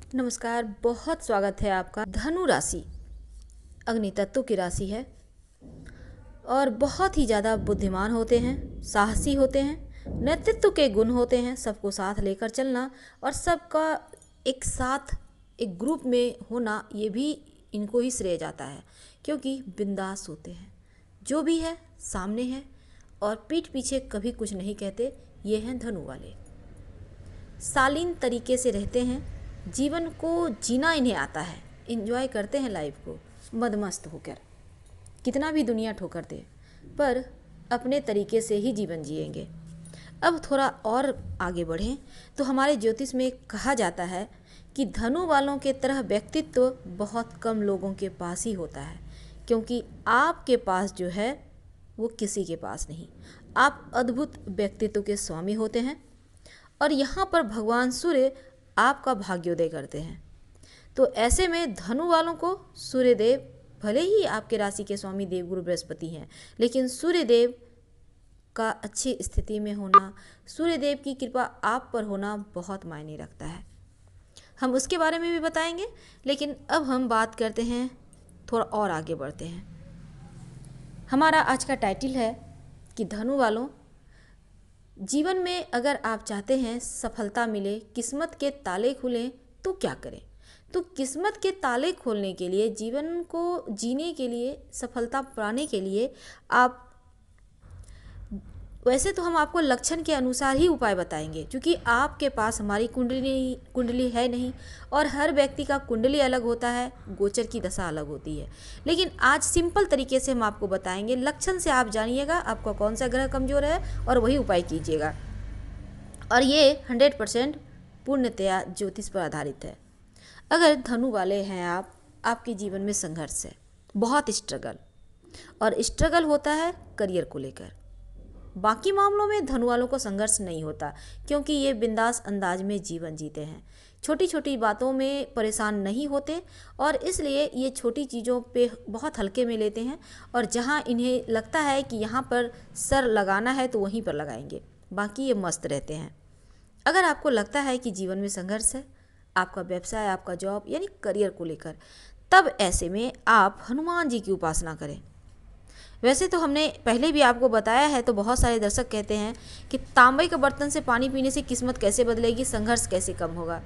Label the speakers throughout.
Speaker 1: नमस्कार, बहुत स्वागत है आपका। धनु राशि अग्नि तत्व की राशि है और बहुत ही ज़्यादा बुद्धिमान होते हैं, साहसी होते हैं, नेतृत्व के गुण होते हैं, सबको साथ लेकर चलना और सबका एक साथ एक ग्रुप में होना, ये भी इनको ही श्रेय जाता है क्योंकि बिंदास होते हैं। जो भी है सामने है और पीठ पीछे कभी कुछ नहीं कहते। ये हैं धनु वाले। शालीन तरीके से रहते हैं, जीवन को जीना इन्हें आता है, एंजॉय करते हैं लाइफ को मदमस्त होकर। कितना भी दुनिया ठोकर दे पर अपने तरीके से ही जीवन जिएंगे। अब थोड़ा और आगे बढ़ें तो हमारे ज्योतिष में कहा जाता है कि धनु वालों के तरह व्यक्तित्व बहुत कम लोगों के पास ही होता है, क्योंकि आपके पास जो है वो किसी के पास नहीं। आप अद्भुत व्यक्तित्व के स्वामी होते हैं और यहाँ पर भगवान सूर्य आपका भाग्योदय करते हैं। तो ऐसे में धनु वालों को सूर्यदेव, भले ही आपके राशि के स्वामी देवगुरु बृहस्पति हैं, लेकिन सूर्यदेव का अच्छी स्थिति में होना, सूर्यदेव की कृपा आप पर होना बहुत मायने रखता है। हम उसके बारे में भी बताएंगे, लेकिन अब हम बात करते हैं, थोड़ा और आगे बढ़ते हैं। हमारा आज का टाइटल है कि धनु वालों, जीवन में अगर आप चाहते हैं सफलता मिले, किस्मत के ताले खुलें, तो क्या करें? तो किस्मत के ताले खोलने के लिए, जीवन को जीने के लिए, सफलता पाने के लिए आप, वैसे तो हम आपको लक्षण के अनुसार ही उपाय बताएंगे, क्योंकि आपके पास हमारी कुंडली है नहीं और हर व्यक्ति का कुंडली अलग होता है, गोचर की दशा अलग होती है। लेकिन आज सिंपल तरीके से हम आपको बताएंगे, लक्षण से आप जानिएगा आपका कौन सा ग्रह कमज़ोर है और वही उपाय कीजिएगा। और ये 100% पूर्णतया ज्योतिष पर आधारित है। अगर धनु वाले हैं आप, आपके जीवन में संघर्ष है, बहुत स्ट्रगल, और स्ट्रगल होता है करियर को लेकर। बाकी मामलों में धनु वालों को संघर्ष नहीं होता, क्योंकि ये बिंदास अंदाज में जीवन जीते हैं, छोटी छोटी बातों में परेशान नहीं होते और इसलिए ये छोटी चीज़ों पे बहुत हल्के में लेते हैं और जहाँ इन्हें लगता है कि यहाँ पर सर लगाना है तो वहीं पर लगाएंगे, बाकी ये मस्त रहते हैं। अगर आपको लगता है कि जीवन में संघर्ष है, आपका व्यवसाय, आपका जॉब यानी करियर को लेकर, तब ऐसे में आप हनुमान जी की उपासना करें। वैसे तो हमने पहले भी आपको बताया है, तो बहुत सारे दर्शक कहते हैं कि तांबे के बर्तन से पानी पीने से किस्मत कैसे बदलेगी, संघर्ष कैसे कम होगा।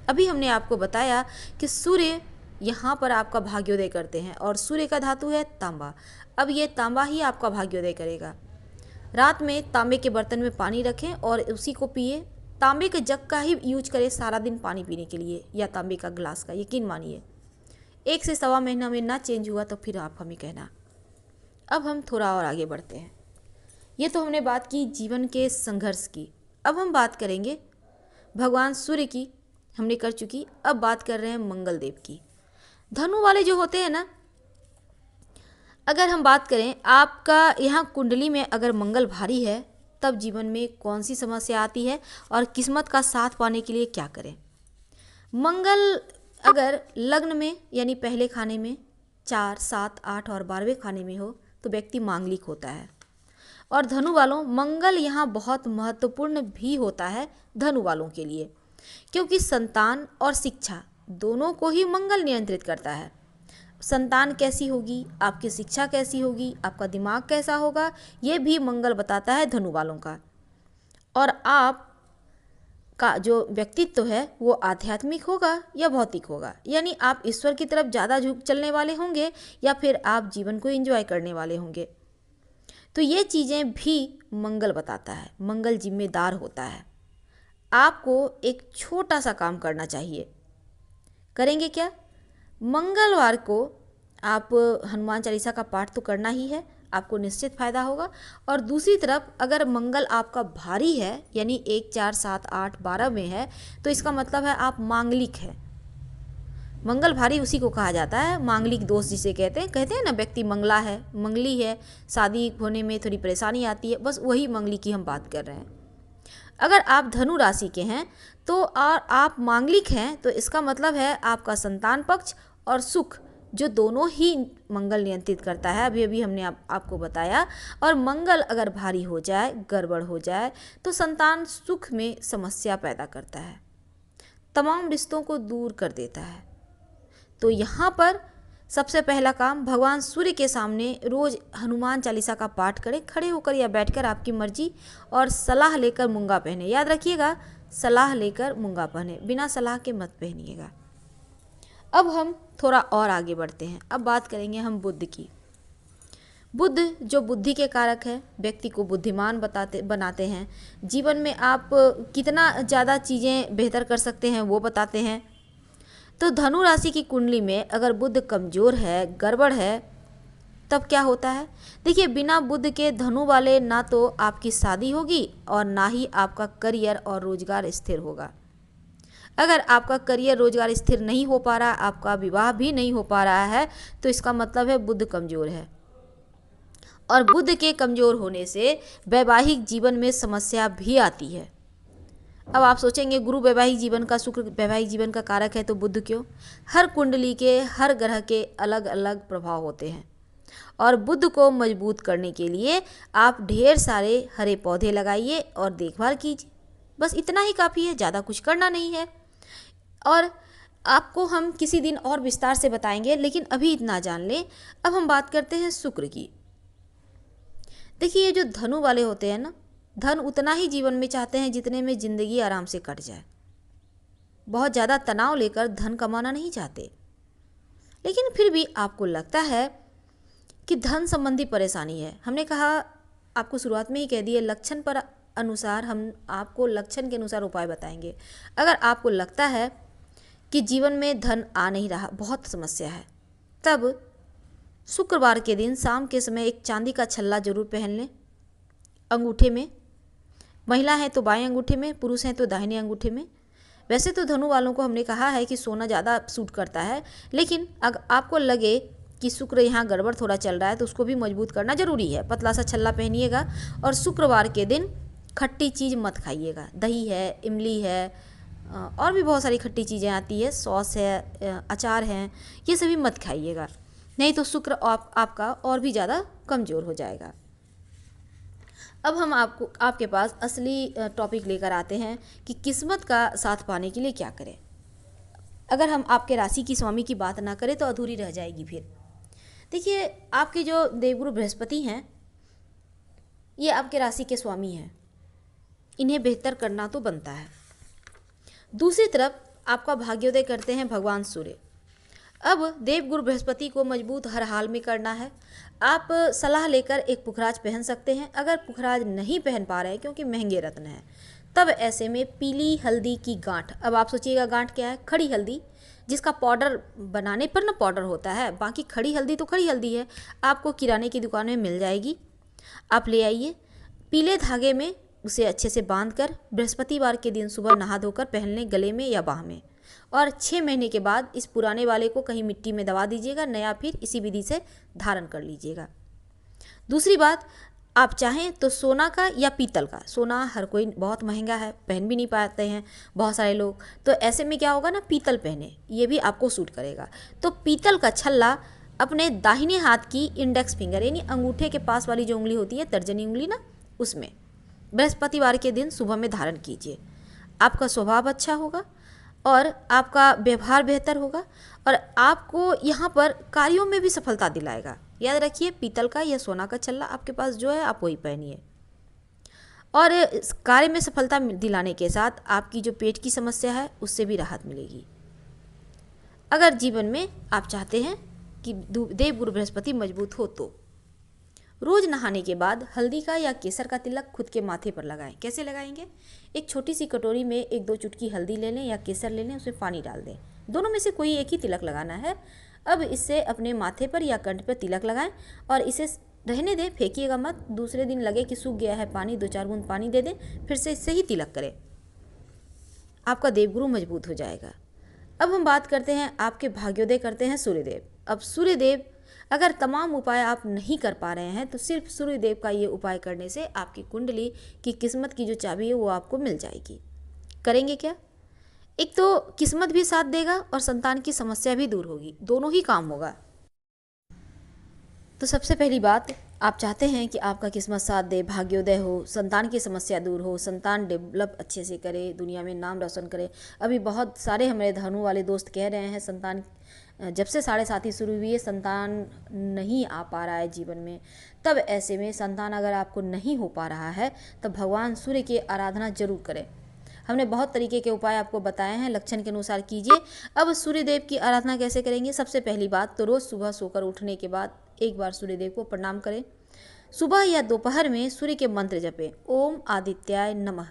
Speaker 1: अभी हमने आपको बताया कि सूर्य यहाँ पर आपका भाग्योदय करते हैं और सूर्य का धातु है तांबा। अब ये तांबा ही आपका भाग्योदय करेगा। रात में तांबे के बर्तन में पानी रखें और उसी को पिए। तांबे के जग का ही यूज करें सारा दिन पानी पीने के लिए, या तांबे का ग्लास का। यकीन मानिए 1 से सवा महीना में ना चेंज हुआ तो फिर आप हमें कहना। अब हम थोड़ा और आगे बढ़ते हैं। ये तो हमने बात की जीवन के संघर्ष की। अब हम बात करेंगे भगवान सूर्य की, हमने कर चुकी। अब बात कर रहे हैं मंगल देव की। धनु वाले जो होते हैं ना, अगर हम बात करें आपका यहाँ कुंडली में अगर मंगल भारी है, तब जीवन में कौन सी समस्या आती है और किस्मत का साथ पाने के लिए क्या करें। मंगल अगर लग्न में यानी पहले खाने में 4, 7, 8 और 12वें खाने में हो तो व्यक्ति मांगलिक होता है। और धनु वालों, मंगल यहाँ बहुत महत्वपूर्ण भी होता है धनु वालों के लिए, क्योंकि संतान और शिक्षा दोनों को ही मंगल नियंत्रित करता है। संतान कैसी होगी, आपकी शिक्षा कैसी होगी, आपका दिमाग कैसा होगा, ये भी मंगल बताता है धनु वालों का। और आप का जो व्यक्तित्व है वो आध्यात्मिक होगा या भौतिक होगा, यानी आप ईश्वर की तरफ ज़्यादा झुक चलने वाले होंगे या फिर आप जीवन को एंजॉय करने वाले होंगे। तो ये चीज़ें भी मंगल बताता है। मंगल जिम्मेदार होता है। आपको एक छोटा सा काम करना चाहिए। करेंगे क्या? मंगलवार को आप हनुमान चालीसा का पाठ तो करना ही है, आपको निश्चित फायदा होगा। और दूसरी तरफ अगर मंगल आपका भारी है, यानी 1, 4, 7, 8, 12 में है, तो इसका मतलब है आप मांगलिक है। मंगल भारी उसी को कहा जाता है, मांगलिक दोष जिसे कहते हैं ना, व्यक्ति मंगला है, मंगली है, शादी होने में थोड़ी परेशानी आती है, बस वही मंगली की हम बात कर रहे हैं। अगर आप धनु राशि के हैं तो और आप मांगलिक हैं, तो इसका मतलब है आपका संतान पक्ष और सुख, जो दोनों ही मंगल नियंत्रित करता है। अभी अभी हमने आपको बताया। और मंगल अगर भारी हो जाए, गड़बड़ हो जाए, तो संतान सुख में समस्या पैदा करता है। तमाम रिश्तों को दूर कर देता है। तो यहाँ पर सबसे पहला काम, भगवान सूर्य के सामने रोज हनुमान चालीसा का पाठ करें, खड़े होकर या बैठकर आपकी मर्जी, और सलाह लेकर मूंगा पहने। याद रखिएगा, सलाह लेकर मूंगा पहने, बिना सलाह के मत पहनिएगा। अब हम थोड़ा और आगे बढ़ते हैं। अब बात करेंगे हम बुद्ध की। बुद्ध जो बुद्धि के कारक है, व्यक्ति को बुद्धिमान बनाते हैं, जीवन में आप कितना ज़्यादा चीज़ें बेहतर कर सकते हैं वो बताते हैं। तो धनु राशि की कुंडली में अगर बुध कमज़ोर है, गड़बड़ है, तब क्या होता है? देखिए, बिना बुध के धनु वाले ना तो आपकी शादी होगी और ना ही आपका करियर और रोजगार स्थिर होगा। अगर आपका करियर रोजगार स्थिर नहीं हो पा रहा, आपका विवाह भी नहीं हो पा रहा है, तो इसका मतलब है बुध कमज़ोर है। और बुध के कमज़ोर होने से वैवाहिक जीवन में समस्या भी आती है। अब आप सोचेंगे, गुरु वैवाहिक जीवन का, शुक्र वैवाहिक जीवन का कारक है, तो बुध क्यों? हर कुंडली के हर ग्रह के अलग अलग प्रभाव होते हैं, और बुध को मजबूत करने के लिए आप ढेर सारे हरे पौधे लगाइए और देखभाल कीजिए। बस इतना ही काफ़ी है, ज़्यादा कुछ करना नहीं है। और आपको हम किसी दिन और विस्तार से बताएंगे, लेकिन अभी इतना जान लें। अब हम बात करते हैं शुक्र की। देखिए, ये जो धनु वाले होते हैं ना, धन उतना ही जीवन में चाहते हैं जितने में ज़िंदगी आराम से कट जाए। बहुत ज़्यादा तनाव लेकर धन कमाना नहीं चाहते, लेकिन फिर भी आपको लगता है कि धन संबंधी परेशानी है। हमने कहा, आपको शुरुआत में ही कह दिए, लक्षण पर अनुसार हम आपको लक्षण के अनुसार उपाय बताएंगे। अगर आपको लगता है कि जीवन में धन आ नहीं रहा, बहुत समस्या है, तब शुक्रवार के दिन शाम के समय एक चांदी का छल्ला जरूर पहन लें, अंगूठे में। महिला है तो बाएं अंगूठे में, पुरुष हैं तो दाहिने अंगूठे में। वैसे तो धनु वालों को हमने कहा है कि सोना ज़्यादा सूट करता है, लेकिन अगर आपको लगे कि शुक्र यहाँ गड़बड़ थोड़ा चल रहा है, तो उसको भी मजबूत करना जरूरी है। पतला सा छल्ला पहनिएगा, और शुक्रवार के दिन खट्टी चीज़ मत खाइएगा। दही है, इमली है, और भी बहुत सारी खट्टी चीज़ें आती है, सॉस है, अचार हैं, ये सभी मत खाइएगा, नहीं तो शुक्र आपका और भी ज़्यादा कमज़ोर हो जाएगा। अब हम आपके पास असली टॉपिक लेकर आते हैं कि किस्मत का साथ पाने के लिए क्या करें। अगर हम आपके राशि की स्वामी की बात ना करें तो अधूरी रह जाएगी फिर। देखिए, आपके जो देवगुरु बृहस्पति हैं, ये आपके राशि के स्वामी हैं, इन्हें बेहतर करना तो बनता है। दूसरी तरफ आपका भाग्योदय करते हैं भगवान सूर्य। अब देवगुरु बृहस्पति को मजबूत हर हाल में करना है। आप सलाह लेकर एक पुखराज पहन सकते हैं। अगर पुखराज नहीं पहन पा रहे हैं, क्योंकि महंगे रत्न हैं, तब ऐसे में पीली हल्दी की गांठ। अब आप सोचिएगा, गांठ क्या है? खड़ी हल्दी, जिसका पाउडर बनाने पर ना पाउडर होता है, बाकी खड़ी हल्दी तो खड़ी हल्दी है, आपको किराने की दुकान में मिल जाएगी। आप ले आइए, पीले धागे में उसे अच्छे से बांधकर बृहस्पतिवार के दिन सुबह नहा धोकर पहन लें, गले में या बाह में। और 6 महीने के बाद इस पुराने वाले को कहीं मिट्टी में दबा दीजिएगा, नया फिर इसी विधि से धारण कर लीजिएगा। दूसरी बात, आप चाहें तो सोना का या पीतल का, सोना हर कोई बहुत महंगा है, पहन भी नहीं पाते हैं बहुत सारे लोग, तो ऐसे में क्या होगा ना, पीतल पहने, ये भी आपको सूट करेगा। तो पीतल का छल्ला अपने दाहिने हाथ की इंडेक्स फिंगर, यानी अंगूठे के पास वाली जो उंगली होती है, तर्जनी उंगली ना, उसमें बृहस्पतिवार के दिन सुबह में धारण कीजिए। आपका स्वभाव अच्छा होगा और आपका व्यवहार बेहतर होगा, और आपको यहाँ पर कार्यों में भी सफलता दिलाएगा। याद रखिए, पीतल का या सोना का छल्ला आपके पास जो है, आप वही पहनिए। और इस कार्य में सफलता दिलाने के साथ आपकी जो पेट की समस्या है, उससे भी राहत मिलेगी। अगर जीवन में आप चाहते हैं कि देवगुरु बृहस्पति मजबूत हो, तो रोज नहाने के बाद हल्दी का या केसर का तिलक खुद के माथे पर लगाएं। कैसे लगाएंगे? एक छोटी सी कटोरी में 1-2 चुटकी हल्दी ले लें या केसर ले लें, उसमें पानी डाल दें, दोनों में से कोई एक ही तिलक लगाना है। अब इससे अपने माथे पर या कंठ पर तिलक लगाएं और इसे रहने दें, फेंकिएगा मत। दूसरे दिन लगे कि सूख गया है पानी, 2-4 बूंद पानी दे दें, फिर से इससे ही तिलक करें, आपका देवगुरु मजबूत हो जाएगा। अब हम बात करते हैं, आपके भाग्योदय करते हैं सूर्यदेव। अब सूर्यदेव, अगर तमाम उपाय आप नहीं कर पा रहे हैं, तो सिर्फ सूर्यदेव का ये उपाय करने से आपकी कुंडली की किस्मत की जो चाबी है वो आपको मिल जाएगी। करेंगे क्या? एक तो किस्मत भी साथ देगा और संतान की समस्या भी दूर होगी, दोनों ही काम होगा। तो सबसे पहली बात, आप चाहते हैं कि आपका किस्मत साथ दे, भाग्योदय हो, संतान की समस्या दूर हो, संतान डेवलप अच्छे से करे, दुनिया में नाम रोशन करे। अभी बहुत सारे हमारे धनु वाले दोस्त कह रहे हैं संतान जब से 7.5 शुरू हुई है संतान नहीं आ पा रहा है जीवन में। तब ऐसे में संतान अगर आपको नहीं हो पा रहा है तब भगवान सूर्य की आराधना जरूर करें। हमने बहुत तरीके के उपाय आपको बताए हैं, लक्षण के अनुसार कीजिए। अब सूर्यदेव की आराधना कैसे करेंगे? सबसे पहली बात तो रोज़ सुबह सोकर उठने के बाद एक बार सूर्यदेव को प्रणाम करें। सुबह या दोपहर में सूर्य के मंत्र जपें, ओम आदित्याय नमः,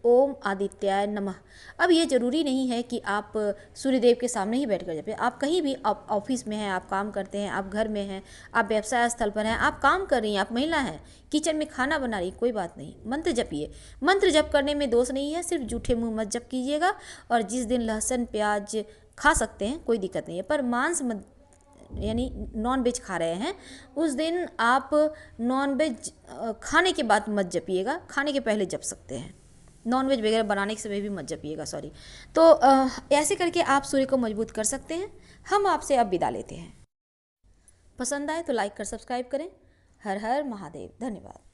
Speaker 1: ओम आदित्याय नमः। अब ये ज़रूरी नहीं है कि आप सूर्यदेव के सामने ही बैठकर जपें। आप कहीं भी, आप ऑफिस में हैं, आप काम करते हैं, आप घर में हैं, आप व्यवसाय स्थल पर हैं, आप काम कर रही हैं, आप महिला हैं, किचन में खाना बना रही, कोई बात नहीं, मंत्र जपिए। मंत्र जप करने में दोष नहीं है, सिर्फ जूठे मुँह मत जप कीजिएगा। और जिस दिन लहसुन प्याज खा सकते हैं कोई दिक्कत नहीं है, पर मांस मत, यानी नॉन वेज खा रहे हैं उस दिन आप नॉन वेज खाने के बाद मत जपिएगा, खाने के पहले जप सकते हैं। नॉन वेज वगैरह बनाने के समय भी मत जपिएगा, सॉरी। तो ऐसे करके आप सूर्य को मजबूत कर सकते हैं। हम आपसे अब विदा लेते हैं। पसंद आए तो लाइक कर सब्सक्राइब करें। हर हर महादेव। धन्यवाद।